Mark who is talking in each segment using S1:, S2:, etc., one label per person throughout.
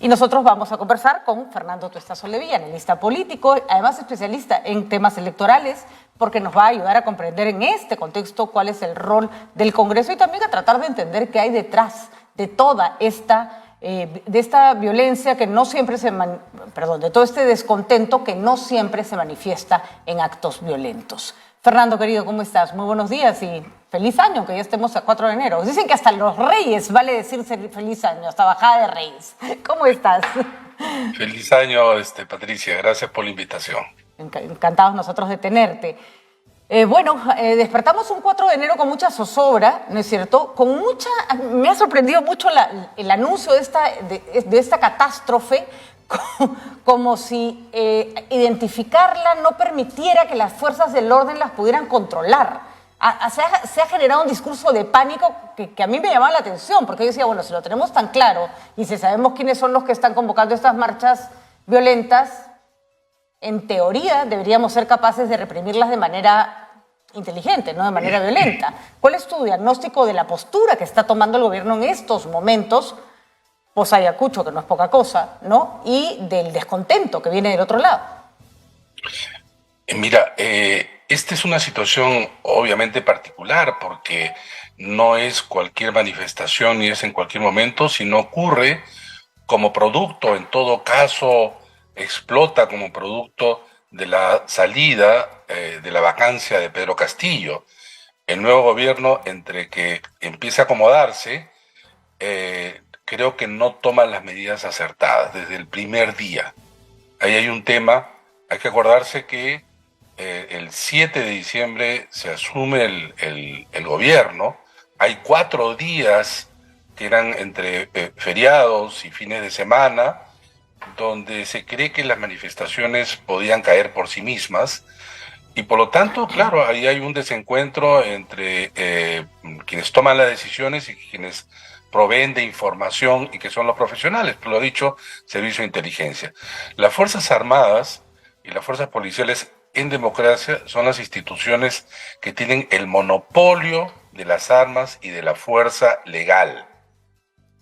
S1: Y nosotros vamos a conversar con Fernando Tuesta Soldevilla, analista político, además especialista en temas electorales, porque nos va a ayudar a comprender en este contexto cuál es el rol del Congreso y también a tratar de entender qué hay detrás de toda esta violencia que no siempre de todo este descontento que no siempre se manifiesta en actos violentos. Fernando, querido, ¿cómo estás? Muy buenos días y feliz año, que ya estemos a 4 de enero. Dicen que hasta los reyes vale decirse feliz año, hasta bajada de reyes. ¿Cómo estás?
S2: Feliz año, Patricia. Gracias por la invitación.
S1: Encantados nosotros de tenerte. Despertamos un 4 de enero con mucha zozobra, ¿no es cierto? Me ha sorprendido mucho el anuncio de esta catástrofe, como si identificarla no permitiera que las fuerzas del orden las pudieran controlar. Se ha generado un discurso de pánico que a mí me llamaba la atención, porque yo decía, bueno, si lo tenemos tan claro y si sabemos quiénes son los que están convocando estas marchas violentas, en teoría deberíamos ser capaces de reprimirlas de manera inteligente, no de manera violenta. ¿Cuál es tu diagnóstico de la postura que está tomando el gobierno en estos momentos, post Ayacucho, que no es poca cosa, ¿no? Y del descontento que viene del otro lado?
S2: Mira, esta es una situación obviamente particular porque no es cualquier manifestación ni es en cualquier momento, sino ocurre como producto, en todo caso explota como producto de la salida de la vacancia de Pedro Castillo. El nuevo gobierno, entre que empieza a acomodarse, creo que no toma las medidas acertadas desde el primer día. Ahí hay un tema, hay que acordarse que el 7 de diciembre se asume el gobierno, hay 4 días que eran entre feriados y fines de semana, donde se cree que las manifestaciones podían caer por sí mismas, y por lo tanto, claro, ahí hay un desencuentro entre quienes toman las decisiones y quienes proveen de información y que son los profesionales, lo ha dicho Servicio de Inteligencia. Las Fuerzas Armadas y las Fuerzas Policiales en democracia son las instituciones que tienen el monopolio de las armas y de la fuerza legal,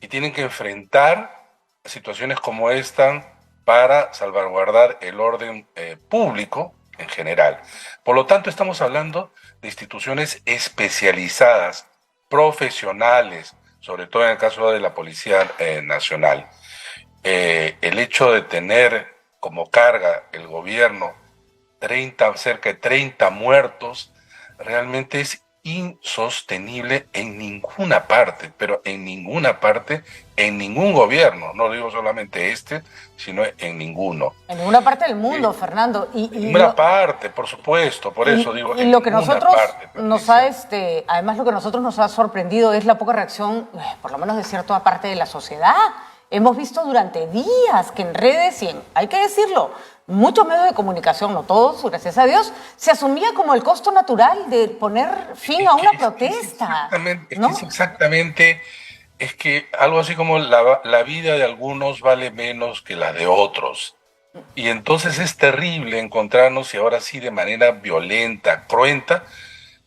S2: y tienen que enfrentar situaciones como esta para salvaguardar el orden público en general. Por lo tanto, estamos hablando de instituciones especializadas, profesionales, sobre todo en el caso de la Policía Nacional. El hecho de tener como carga el gobierno cerca de 30 muertos, realmente es insostenible en ninguna parte, pero en ninguna parte, en ningún gobierno, no digo solamente sino en ninguno.
S1: En ninguna parte del mundo, Fernando.
S2: En ninguna parte, por supuesto, por eso digo.
S1: Y lo que nosotros además lo que nosotros nos ha sorprendido es la poca reacción, por lo menos de cierta parte de la sociedad. Hemos visto durante días que en redes y hay que decirlo, muchos medios de comunicación, no todos, gracias a Dios, se asumía como el costo natural de poner fin a una protesta.
S2: Es que algo así como la vida de algunos vale menos que la de otros. Y entonces es terrible encontrarnos, y ahora sí de manera violenta, cruenta.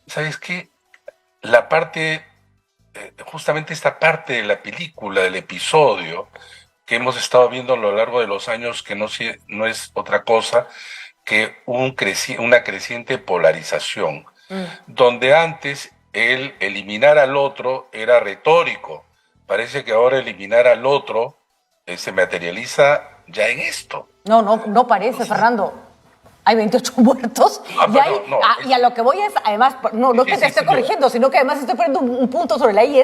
S2: ¿Sabes qué? Justamente esta parte de la película, del episodio, que hemos estado viendo a lo largo de los años, que no es otra cosa que una creciente polarización, donde antes el eliminar al otro era retórico. Parece que ahora eliminar al otro se materializa ya en esto.
S1: No parece, Fernando. Hay 28 muertos y a lo que voy es, además, no es que te esté corrigiendo, sino que además estoy poniendo un punto sobre la I,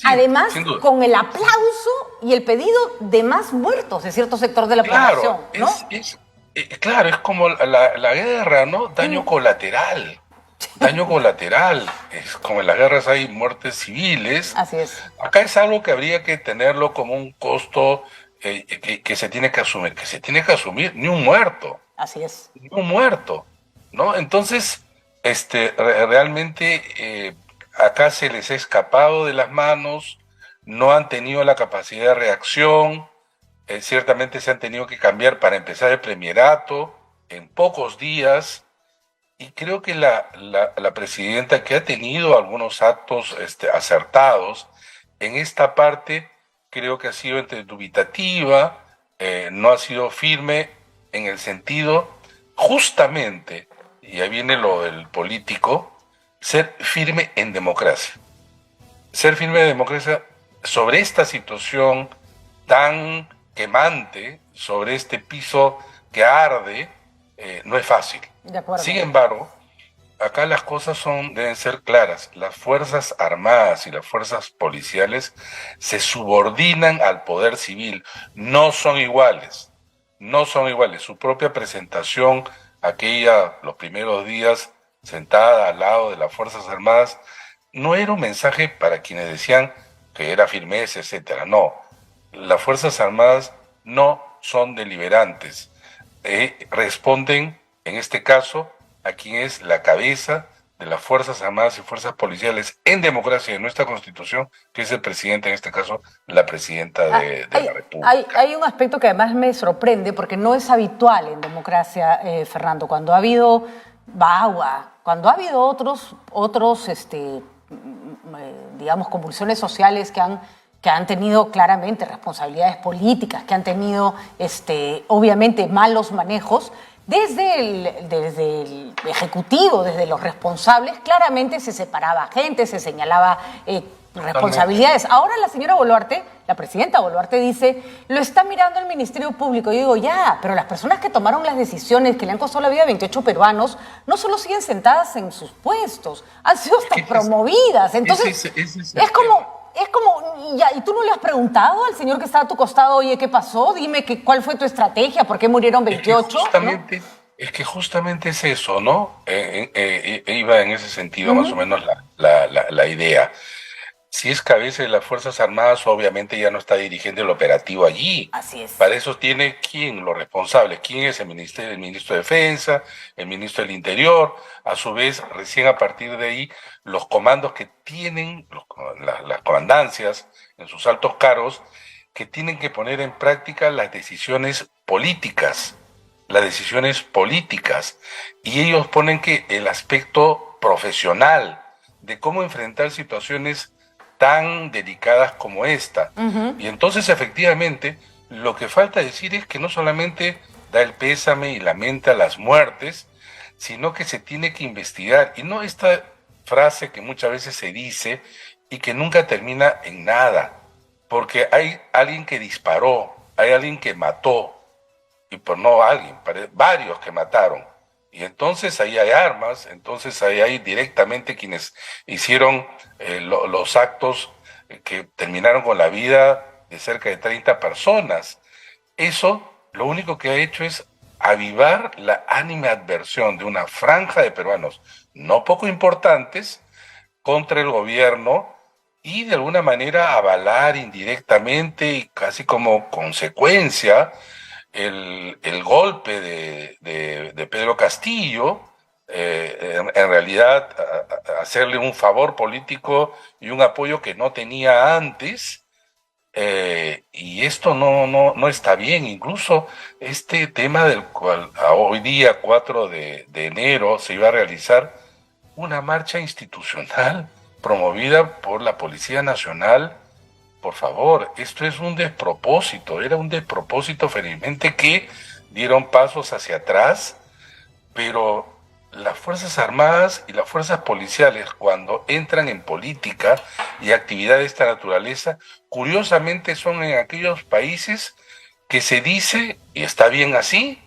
S1: además, con el aplauso y el pedido de más muertos de cierto sector de la población, ¿no?
S2: Claro, es como la guerra, ¿no? Daño colateral. Daño colateral. Es como en las guerras hay muertes civiles.
S1: Así es.
S2: Acá es algo que habría que tenerlo como un costo que se tiene que asumir. Que se tiene que asumir, ni un muerto.
S1: Así es.
S2: Ni un muerto, ¿no? Entonces, realmente acá se les ha escapado de las manos, no han tenido la capacidad de reacción, ciertamente se han tenido que cambiar para empezar el premierato en pocos días, y creo que la presidenta, que ha tenido algunos actos acertados en esta parte, creo que ha sido entre dubitativa, no ha sido firme en el sentido, justamente, y ahí viene lo del político, ser firme en democracia. Ser firme en democracia sobre esta situación tan quemante, sobre este piso que arde, no es fácil.
S1: De acuerdo.
S2: Sin embargo, acá las cosas deben ser claras. Las Fuerzas Armadas y las fuerzas policiales se subordinan al poder civil. No son iguales. No son iguales. Su propia presentación, los primeros días sentada al lado de las Fuerzas Armadas, no era un mensaje para quienes decían que era firmeza, etcétera. No. Las Fuerzas Armadas no son deliberantes. Responden, en este caso, a quien es la cabeza de las Fuerzas Armadas y Fuerzas Policiales en democracia de nuestra Constitución, que es el presidente, en este caso, la presidenta de la República.
S1: Hay un aspecto que además me sorprende, porque no es habitual en democracia, Fernando, cuando ha habido cuando ha habido otros digamos, convulsiones sociales que han tenido claramente responsabilidades políticas, que han tenido, obviamente, malos manejos, desde el Ejecutivo, desde los responsables, claramente se separaba gente, se señalaba responsabilidades. Ahora la señora Boluarte, la presidenta Boluarte, dice, lo está mirando el Ministerio Público. Yo digo, ya, pero las personas que tomaron las decisiones que le han costado la vida a 28 peruanos no solo siguen sentadas en sus puestos, han sido hasta promovidas. Entonces, es como, ya, ¿y tú no le has preguntado al señor que está a tu costado, oye, qué pasó? Dime cuál fue tu estrategia, ¿por qué murieron 28?
S2: Es que justamente es eso, ¿no? Iba en ese sentido más o menos la idea. Si es cabeza de las Fuerzas Armadas, obviamente ya no está dirigiendo el operativo allí.
S1: Así es.
S2: Para eso tiene los responsables. ¿Quién es el ministro de Defensa, el ministro del Interior? A su vez, recién a partir de ahí, los comandos que tienen, las comandancias en sus altos cargos, que tienen que poner en práctica las decisiones políticas. Y ellos ponen que el aspecto profesional de cómo enfrentar situaciones tan delicadas como esta. Uh-huh. Y entonces, efectivamente, lo que falta decir es que no solamente da el pésame y lamenta las muertes, sino que se tiene que investigar. Y no esta frase que muchas veces se dice y que nunca termina en nada. Porque hay alguien que disparó, hay alguien que mató, y por no alguien, varios que mataron. Y entonces ahí hay armas, entonces ahí hay directamente quienes hicieron los actos que terminaron con la vida de cerca de 30 personas. Eso lo único que ha hecho es avivar la animadversión de una franja de peruanos no poco importantes contra el gobierno y de alguna manera avalar indirectamente y casi como consecuencia el golpe de Pedro Castillo, en realidad hacerle un favor político y un apoyo que no tenía antes, y esto no está bien. Incluso este tema del cual hoy día 4 de enero se iba a realizar una marcha institucional promovida por la Policía Nacional. Por favor, esto es un despropósito, era un despropósito felizmente que dieron pasos hacia atrás, pero las Fuerzas Armadas y las Fuerzas Policiales, cuando entran en política y actividades de esta naturaleza, curiosamente son en aquellos países que se dice, y está bien así,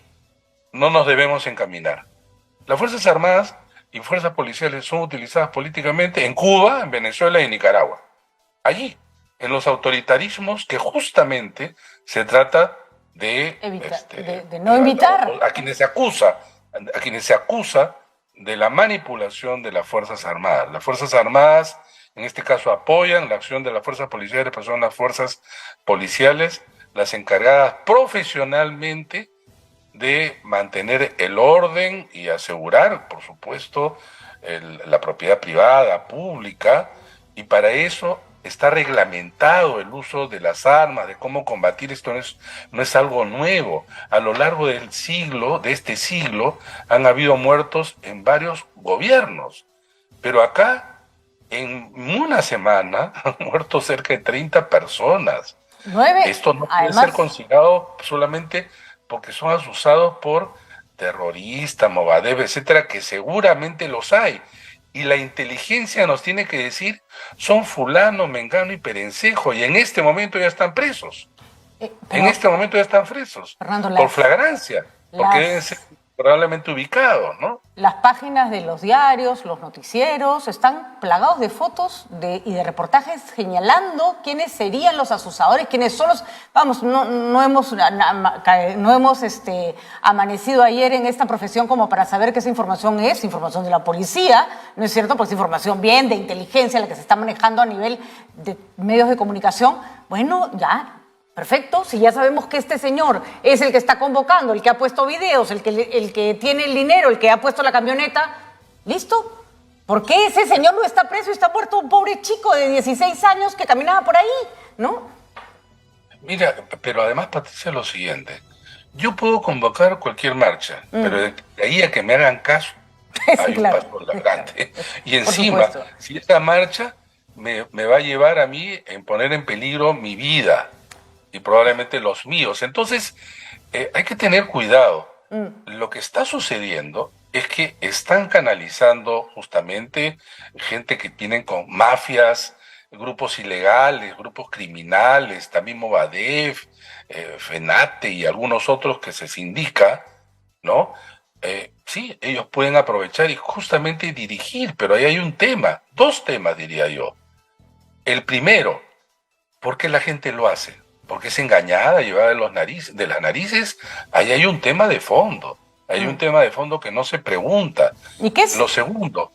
S2: no nos debemos encaminar. Las Fuerzas Armadas y Fuerzas Policiales son utilizadas políticamente en Cuba, en Venezuela y en Nicaragua. Allí, en los autoritarismos que justamente se trata de
S1: no evitar
S2: a quienes se acusa de la manipulación de las Fuerzas Armadas. Las Fuerzas Armadas, en este caso, apoyan la acción de las fuerzas policiales, pero son las fuerzas policiales las encargadas profesionalmente de mantener el orden y asegurar, por supuesto, la propiedad privada, pública, y para eso está reglamentado el uso de las armas, de cómo combatir esto. No es algo nuevo. A lo largo de este siglo, han habido muertos en varios gobiernos. Pero acá, en una semana, han muerto cerca de 30 personas.
S1: 9,
S2: Esto no puede
S1: además,
S2: ser considerado solamente porque son acusados por terroristas, Movadef, etcétera, que seguramente los hay. Y la inteligencia nos tiene que decir, son fulano, mengano y perencejo, y en este momento ya están presos. En
S1: pero,
S2: este momento ya están presos,
S1: Fernando,
S2: por flagrancia, porque deben ser probablemente ubicados, ¿no?
S1: las páginas de los diarios, los noticieros, están plagados de fotos y de reportajes señalando quiénes serían los asusadores, quiénes son los... Vamos, no hemos amanecido ayer en esta profesión como para saber que esa información es información de la policía, ¿no es cierto? Porque es información bien de inteligencia la que se está manejando a nivel de medios de comunicación. Bueno, ya... Perfecto, si ya sabemos que este señor es el que está convocando, el que ha puesto videos, el que tiene el dinero, el que ha puesto la camioneta, ¿listo? ¿Por qué ese señor no está preso y está muerto un pobre chico de 16 años que caminaba por ahí, ¿no?
S2: Mira, pero además, Patricia, lo siguiente, yo puedo convocar cualquier marcha, pero de ahí a que me hagan caso, hay
S1: claro.
S2: un paso grande. Y encima, si esta marcha me va a llevar a mí en poner en peligro mi vida, y probablemente los míos. Entonces, hay que tener cuidado. Lo que está sucediendo es que están canalizando justamente gente que tienen con mafias, grupos ilegales, grupos criminales, también Movadef, FENATE y algunos otros que se sindica, ¿no? Sí, ellos pueden aprovechar y justamente dirigir, pero ahí hay un tema, dos temas diría yo. El primero, ¿por qué la gente lo hace? Porque es engañada, llevada de las narices. Ahí hay un tema de fondo. Hay un tema de fondo que no se pregunta.
S1: ¿Y qué es?
S2: Lo segundo,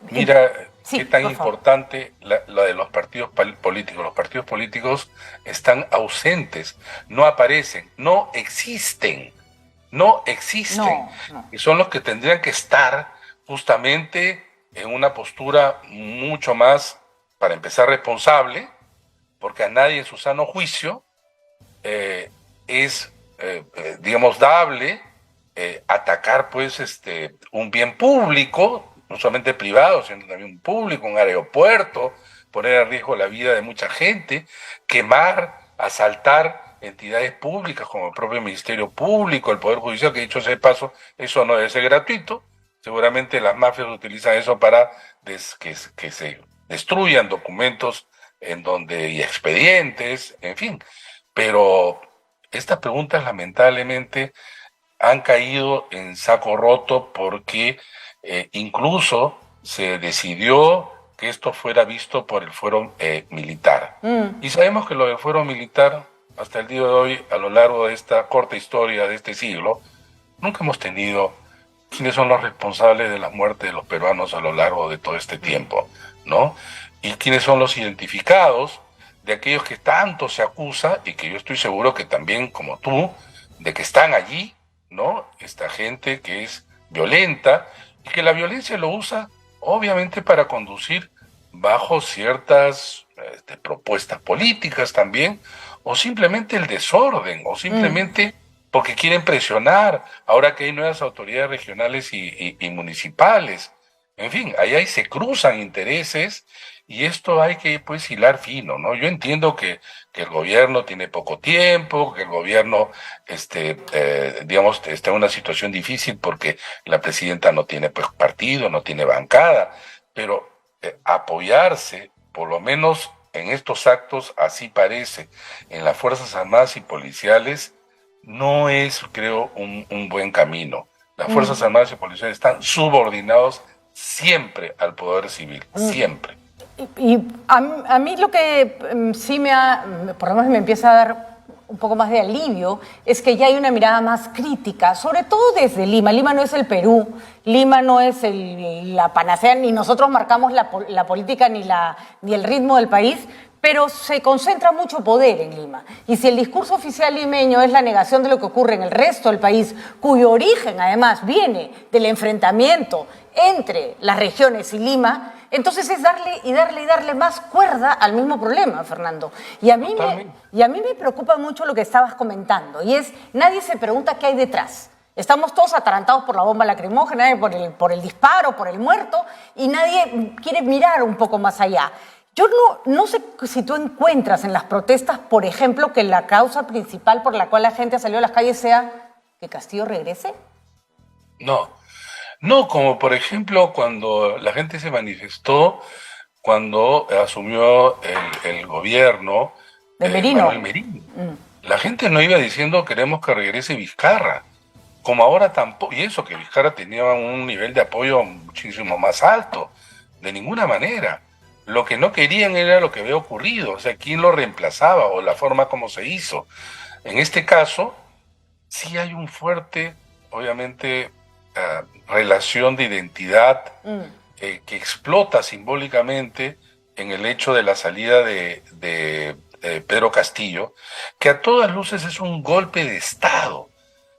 S2: mira
S1: sí,
S2: qué tan importante la de los partidos políticos. Los partidos políticos están ausentes, no aparecen, no existen. No existen.
S1: No.
S2: Y son los que tendrían que estar justamente en una postura mucho más, para empezar, responsable, porque a nadie en su sano juicio es, digamos, dable atacar, pues, un bien público, no solamente privado, sino también público, un aeropuerto, poner en riesgo la vida de mucha gente, quemar, asaltar entidades públicas como el propio Ministerio Público, el Poder Judicial, que dicho sea de paso, eso no debe ser gratuito. Seguramente las mafias utilizan eso para que se destruyan documentos y expedientes, en fin. Pero estas preguntas lamentablemente han caído en saco roto porque incluso se decidió que esto fuera visto por el fuero militar. Y sabemos que lo del fuero militar, hasta el día de hoy, a lo largo de esta corta historia de este siglo, nunca hemos tenido quiénes son los responsables de la muerte de los peruanos a lo largo de todo este tiempo, ¿no? Y quiénes son los identificados de aquellos que tanto se acusa y que yo estoy seguro que también, como tú, de que están allí, ¿no? Esta gente que es violenta y que la violencia lo usa obviamente para conducir bajo ciertas propuestas políticas también, o simplemente el desorden, o simplemente porque quieren presionar, ahora que hay nuevas autoridades regionales y municipales. En fin, ahí se cruzan intereses y esto hay que, pues, hilar fino, ¿no? Yo entiendo que el gobierno tiene poco tiempo, que el gobierno, digamos, está en una situación difícil porque la presidenta no tiene, pues, partido, no tiene bancada, pero apoyarse, por lo menos en estos actos, así parece, en las Fuerzas Armadas y Policiales, no es, creo, un buen camino. Las Fuerzas Armadas y Policiales están subordinados siempre al poder civil, siempre.
S1: Y a mí lo que sí por lo menos me empieza a dar un poco más de alivio es que ya hay una mirada más crítica, sobre todo desde Lima. Lima no es el Perú, Lima no es la panacea, ni nosotros marcamos la política ni el ritmo del país, pero se concentra mucho poder en Lima. Y si el discurso oficial limeño es la negación de lo que ocurre en el resto del país, cuyo origen además viene del enfrentamiento entre las regiones y Lima, entonces es darle más cuerda al mismo problema, Fernando. Y a mí me preocupa mucho lo que estabas comentando, y es, nadie se pregunta qué hay detrás. Estamos todos atarantados por la bomba lacrimógena, por el disparo, por el muerto, y nadie quiere mirar un poco más allá. Yo no sé si tú encuentras en las protestas, por ejemplo, que la causa principal por la cual la gente ha salido a las calles sea que Castillo regrese.
S2: No, no, como por ejemplo cuando la gente se manifestó cuando asumió el gobierno
S1: De
S2: Manuel
S1: Merino.
S2: Merino. La gente no iba diciendo queremos que regrese Vizcarra, como ahora tampoco, y eso que Vizcarra tenía un nivel de apoyo muchísimo más alto, de ninguna manera. Lo que no querían era lo que había ocurrido, o sea, quién lo reemplazaba o la forma como se hizo. En este caso, sí hay un fuerte, obviamente, relación de identidad que explota simbólicamente en el hecho de la salida de Pedro Castillo, que a todas luces es un golpe de Estado.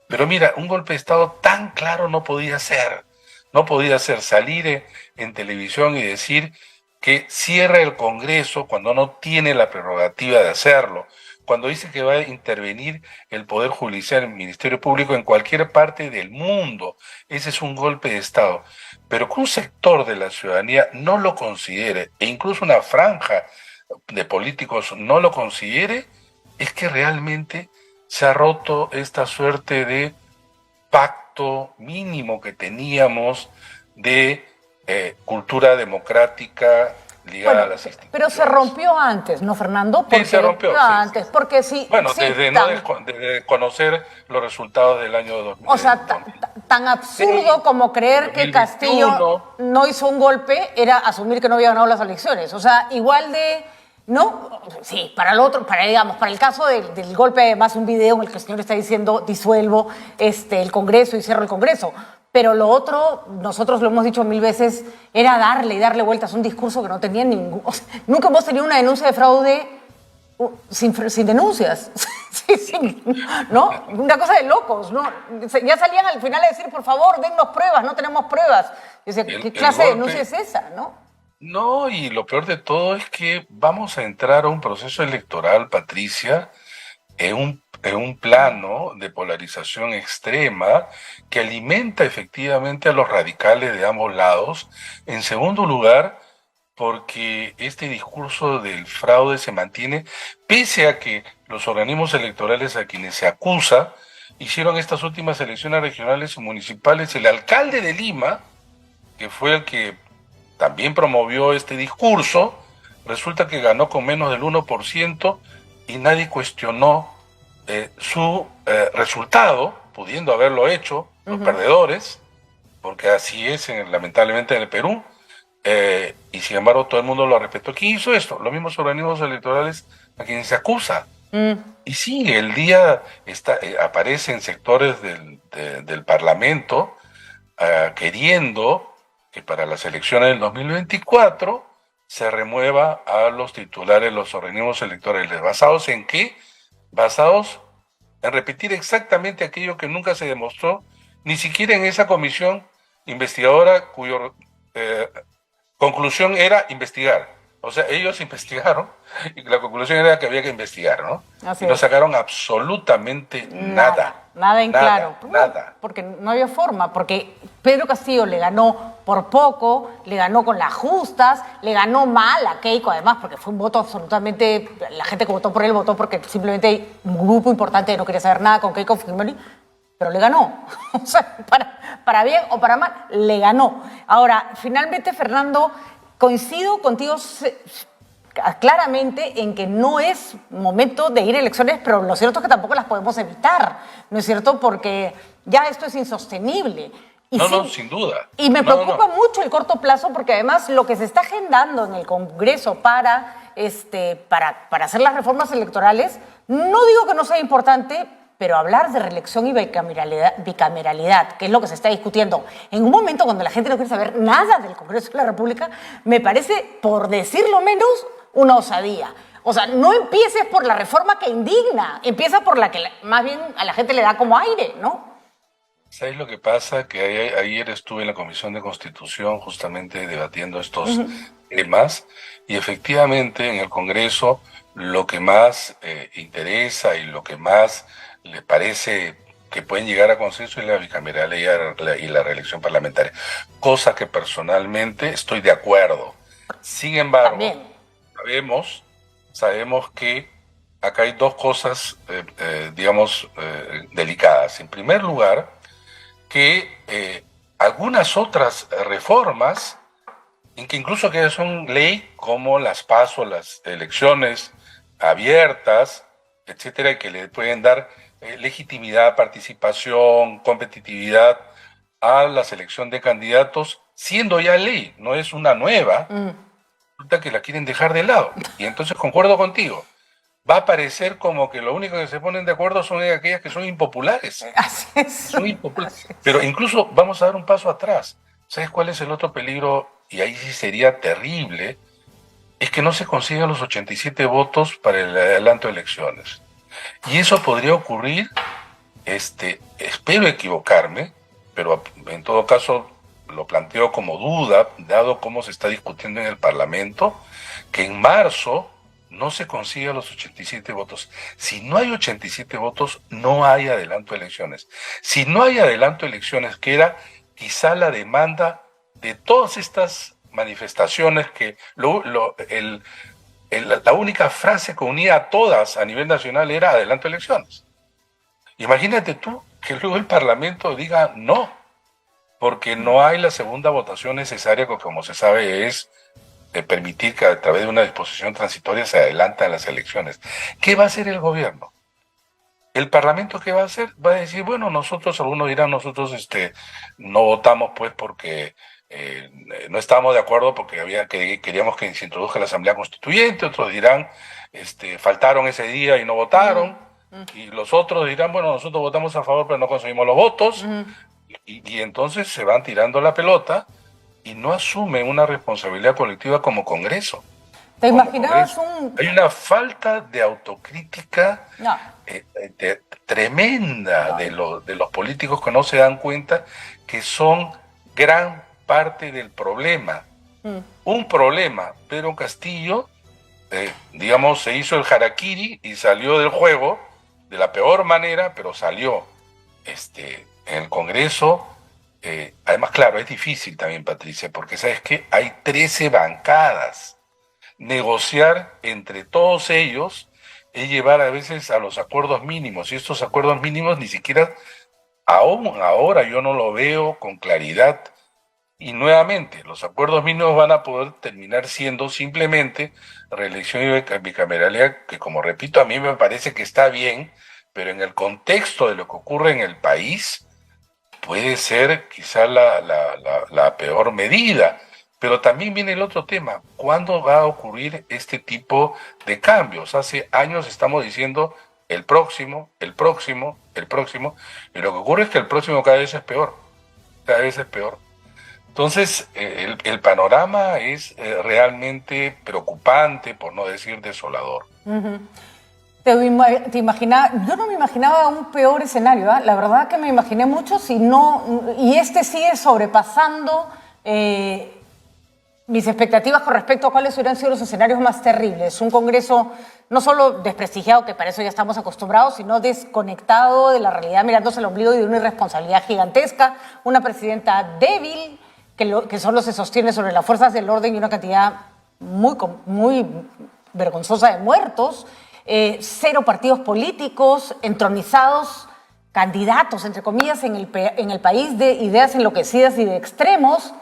S2: Pero mira, un golpe de Estado tan claro no podía ser. No podía ser salir en televisión y decir que cierra el Congreso cuando no tiene la prerrogativa de hacerlo, cuando dice que va a intervenir el Poder Judicial, el Ministerio Público en cualquier parte del mundo. Ese es un golpe de Estado. Pero que un sector de la ciudadanía no lo considere, e incluso una franja de políticos no lo considere, es que realmente se ha roto esta suerte de pacto mínimo que teníamos de cultura democrática ligada
S1: Bueno,
S2: a las instituciones.
S1: pero se rompió antes, ¿no, Fernando?
S2: Sí, se rompió.
S1: Antes,
S2: Sí.
S1: porque sí.
S2: Bueno,
S1: sí,
S2: desde conocer los resultados del año 2000.
S1: O sea, tan absurdo
S2: Sí,
S1: como creer
S2: en
S1: que
S2: 2021.
S1: Castillo no hizo un golpe era asumir que no había ganado las elecciones. O sea, igual de. No, sí, para el otro, digamos, para el caso del golpe, más un video en el que el señor está diciendo disuelvo el Congreso y cierro el Congreso. Pero lo otro, nosotros lo hemos dicho mil veces, era darle y darle vueltas a un discurso que no tenía ningún. O sea, nunca hemos tenido una denuncia de fraude sin denuncias. Sí, ¿no? Una cosa de locos, ¿no? Ya salían al final a decir, por favor, dennos pruebas, no tenemos pruebas. Yo decía, ¿qué clase de denuncia es esa, no?
S2: No, y lo peor de todo es que vamos a entrar a un proceso electoral, Patricia, en un plano de polarización extrema que alimenta efectivamente a los radicales de ambos lados. En segundo lugar, porque este discurso del fraude se mantiene, pese a que los organismos electorales a quienes se acusa hicieron estas últimas elecciones regionales y municipales. El alcalde de Lima, que fue el que también promovió este discurso, resulta que ganó con menos del 1% y nadie cuestionó su resultado, pudiendo haberlo hecho los perdedores, porque así es lamentablemente en el Perú, y sin embargo todo el mundo lo respetó. ¿Quién hizo esto? Los mismos organismos electorales a quienes se acusa. Y sí, el día aparece en sectores del Parlamento queriendo que para las elecciones del 2024 se remueva a los titulares, los organismos electorales. ¿Basados en qué? Basados en repetir exactamente aquello que nunca se demostró, ni siquiera en esa comisión investigadora cuyo conclusión era investigar. O sea, ellos investigaron y la conclusión era que había que investigar, ¿no?
S1: Así
S2: y no
S1: es.
S2: sacaron absolutamente nada.
S1: Nada en claro.
S2: Nada.
S1: Porque no había forma, porque Pedro Castillo le ganó por poco, le ganó con las justas, le ganó mal a Keiko además, porque fue un voto absolutamente, la gente que votó por él votó porque simplemente un grupo importante no quería saber nada con Keiko Fujimori, pero le ganó. O sea, para bien o para mal, le ganó. Ahora, finalmente, Fernando, coincido contigo claramente en que no es momento de ir a elecciones, pero lo cierto es que tampoco las podemos evitar, ¿no es cierto? Porque ya esto es insostenible. Y
S2: no, sin duda.
S1: Y me preocupa mucho el corto plazo, porque además lo que se está agendando en el Congreso para hacer las reformas electorales, no digo que no sea importante, pero hablar de reelección y bicameralidad, que es lo que se está discutiendo, en un momento cuando la gente no quiere saber nada del Congreso de la República, me parece, por decirlo menos, una osadía. O sea, no empieces por la reforma que indigna, empieza por la que más bien a la gente le da como aire, ¿no?
S2: ¿Sabes lo que pasa? Que ayer estuve en la Comisión de Constitución justamente debatiendo estos temas, y efectivamente en el Congreso lo que más interesa y lo que más le parece que pueden llegar a consenso es la bicameralidad y la reelección parlamentaria, cosa que personalmente estoy de acuerdo. Sin embargo,
S1: También.
S2: sabemos que acá hay dos cosas, digamos, delicadas. En primer lugar, que algunas otras reformas, en que incluso que son ley, como las PASO, las elecciones abiertas, etcétera, que le pueden dar legitimidad, participación, competitividad a la selección de candidatos, siendo ya ley, no es una nueva, resulta que la quieren dejar de lado. Y entonces concuerdo contigo, va a parecer como que lo único que se ponen de acuerdo son aquellas que son impopulares.
S1: Así es.
S2: Son impopulares.
S1: Así es.
S2: Pero incluso vamos a dar un paso atrás. ¿Sabes cuál es el otro peligro? Y ahí sí sería terrible, es que no se consigan los 87 votos para el adelanto de elecciones. Y eso podría ocurrir, espero equivocarme, pero en todo caso lo planteo como duda, dado cómo se está discutiendo en el Parlamento, que en marzo no se consiga los 87 votos. Si no hay 87 votos, no hay adelanto de elecciones. Si no hay adelanto de elecciones, que era quizá la demanda de todas estas manifestaciones, que la única frase que unía a todas a nivel nacional era adelanto de elecciones. Imagínate tú que luego el Parlamento diga no, porque no hay la segunda votación necesaria, que como se sabe es permitir que a través de una disposición transitoria se adelanten las elecciones. ¿Qué va a hacer el gobierno? ¿El Parlamento qué va a hacer? Va a decir, bueno, nosotros, algunos dirán, nosotros no votamos pues porque no estábamos de acuerdo porque queríamos que se introduzca la Asamblea Constituyente, otros dirán, faltaron ese día y no votaron, y los otros dirán, bueno, nosotros votamos a favor pero no conseguimos los votos, y entonces se van tirando la pelota y no asumen una responsabilidad colectiva como Congreso.
S1: ¿Te imaginabas un...?
S2: Hay una falta de autocrítica
S1: No.
S2: tremenda de los políticos, que no se dan cuenta que son gran parte del problema. Un problema. Pedro Castillo, digamos, se hizo el harakiri y salió del juego de la peor manera, pero salió. En el Congreso, además, claro, es difícil también, Patricia, porque sabes que hay 13 bancadas. Negociar entre todos ellos es llevar a veces a los acuerdos mínimos, y estos acuerdos mínimos ni siquiera aún ahora yo no lo veo con claridad. Y nuevamente, los acuerdos mínimos van a poder terminar siendo simplemente reelección y bicameralidad, que como repito, a mí me parece que está bien, pero en el contexto de lo que ocurre en el país, puede ser quizá la peor medida. Pero también viene el otro tema, ¿cuándo va a ocurrir este tipo de cambios? Hace años estamos diciendo el próximo, el próximo, el próximo, y lo que ocurre es que el próximo cada vez es peor, cada vez es peor. Entonces, el panorama es realmente preocupante, por no decir desolador.
S1: Te imaginaba, yo no me imaginaba un peor escenario, ¿eh? La verdad que me imaginé mucho, y este sigue sobrepasando mis expectativas con respecto a cuáles hubieran sido los escenarios más terribles. Un Congreso no solo desprestigiado, que para eso ya estamos acostumbrados, sino desconectado de la realidad, mirándose el ombligo y de una irresponsabilidad gigantesca. Una presidenta débil, que solo se sostiene sobre las fuerzas del orden y una cantidad muy vergonzosa de muertos. 0 partidos políticos entronizados, candidatos, entre comillas, en el país, de ideas enloquecidas y de extremos.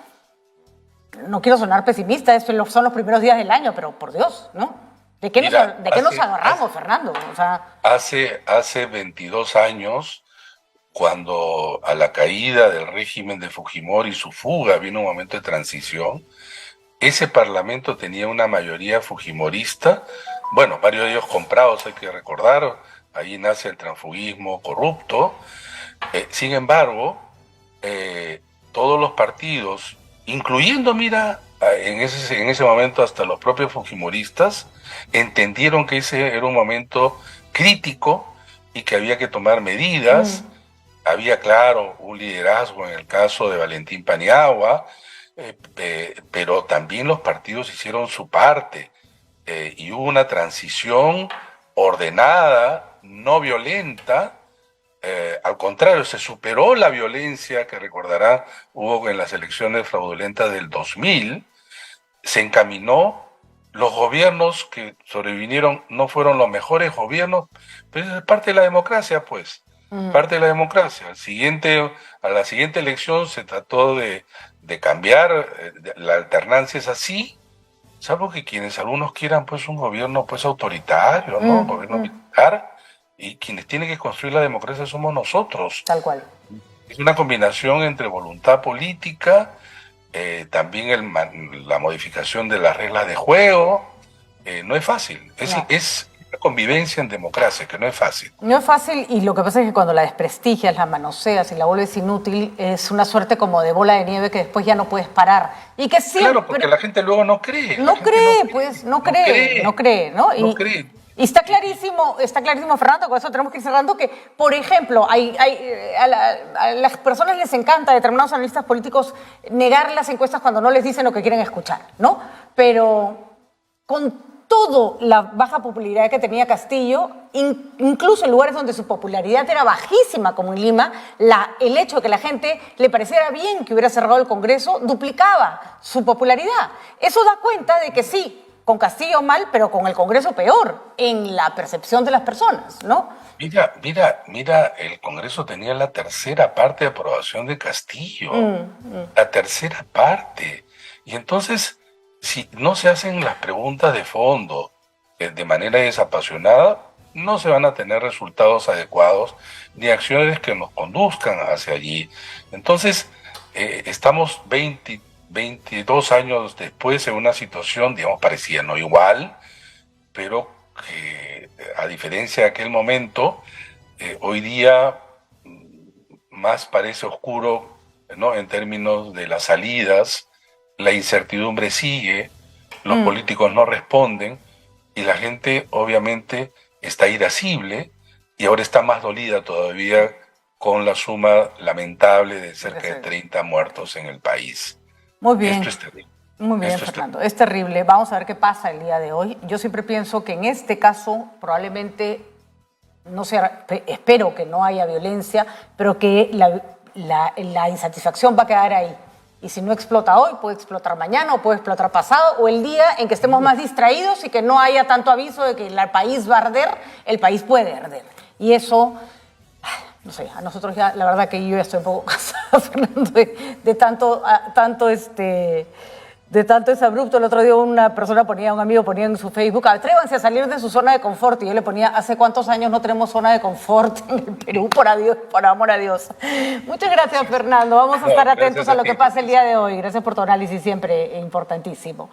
S1: No quiero sonar pesimista, son los primeros días del año, pero por Dios, ¿no? ¿De qué nos agarramos, Fernando? O sea,
S2: hace 22 años, cuando a la caída del régimen de Fujimori y su fuga vino un momento de transición, ese parlamento tenía una mayoría fujimorista, bueno, varios de ellos comprados, hay que recordar, ahí nace el transfugismo corrupto. Sin embargo, todos los partidos, incluyendo, mira, en ese momento hasta los propios fujimoristas, entendieron que ese era un momento crítico y que había que tomar medidas. Había, claro, un liderazgo en el caso de Valentín Paniagua, pero también los partidos hicieron su parte, y hubo una transición ordenada, no violenta. Al contrario, se superó la violencia que, recordará, hubo en las elecciones fraudulentas del 2000, se encaminó los gobiernos que sobrevinieron no fueron los mejores gobiernos, pero es parte de la democracia, pues, parte de la democracia. A la siguiente elección se trató de cambiar, la alternancia es así, salvo que algunos quieran pues un gobierno pues autoritario, ¿no? Un gobierno militar, y quienes tienen que construir la democracia somos nosotros.
S1: Tal cual.
S2: Es una combinación entre voluntad política, también la modificación de las reglas de juego. No es fácil,
S1: No.
S2: es una convivencia en democracia, que no es fácil.
S1: No es fácil, y lo que pasa es que cuando la desprestigias, la manoseas y la vuelves inútil, es una suerte como de bola de nieve que después ya no puedes parar. Y que siempre...
S2: Claro, porque la gente luego no cree.
S1: No cree, ¿no?
S2: No cree.
S1: Y está clarísimo, Fernando, con eso tenemos que ir cerrando, que, por ejemplo, a las personas les encanta, a determinados analistas políticos, negar las encuestas cuando no les dicen lo que quieren escuchar, ¿no? Pero con toda la baja popularidad que tenía Castillo, incluso en lugares donde su popularidad era bajísima, como en Lima, el hecho de que la gente le pareciera bien que hubiera cerrado el Congreso duplicaba su popularidad. Eso da cuenta de que sí, con Castillo mal, pero con el Congreso peor, en la percepción de las personas, ¿no?
S2: Mira, el Congreso tenía la tercera parte de aprobación de Castillo. La tercera parte. Y entonces, si no se hacen las preguntas de fondo de manera desapasionada, no se van a tener resultados adecuados ni acciones que nos conduzcan hacia allí. Entonces, estamos 22 años después en una situación, digamos, parecida, no igual, pero que a diferencia de aquel momento, hoy día más parece oscuro, ¿no? En términos de las salidas, la incertidumbre sigue, los políticos no responden y la gente obviamente está irascible y ahora está más dolida todavía con la suma lamentable de cerca de 30 muertos en el país.
S1: Muy bien.
S2: Esto es terrible.
S1: Muy bien, Fernando. Es terrible. Vamos a ver qué pasa el día de hoy. Yo siempre pienso que en este caso probablemente, no sea, espero que no haya violencia, pero que la insatisfacción va a quedar ahí. Y si no explota hoy, puede explotar mañana o puede explotar pasado, o el día en que estemos más distraídos y que no haya tanto aviso de que el país va a arder, el país puede arder. Y eso... No sé, a nosotros ya, la verdad que yo ya estoy un poco cansada, Fernando, de tanto es abrupto. El otro día un amigo ponía en su Facebook: atrévanse a salir de su zona de confort. Y yo le ponía: ¿hace cuántos años no tenemos zona de confort en el Perú? Por amor a Dios. Muchas gracias, Fernando. Vamos a estar atentos a lo que pase el día de hoy. Gracias por tu análisis, siempre importantísimo.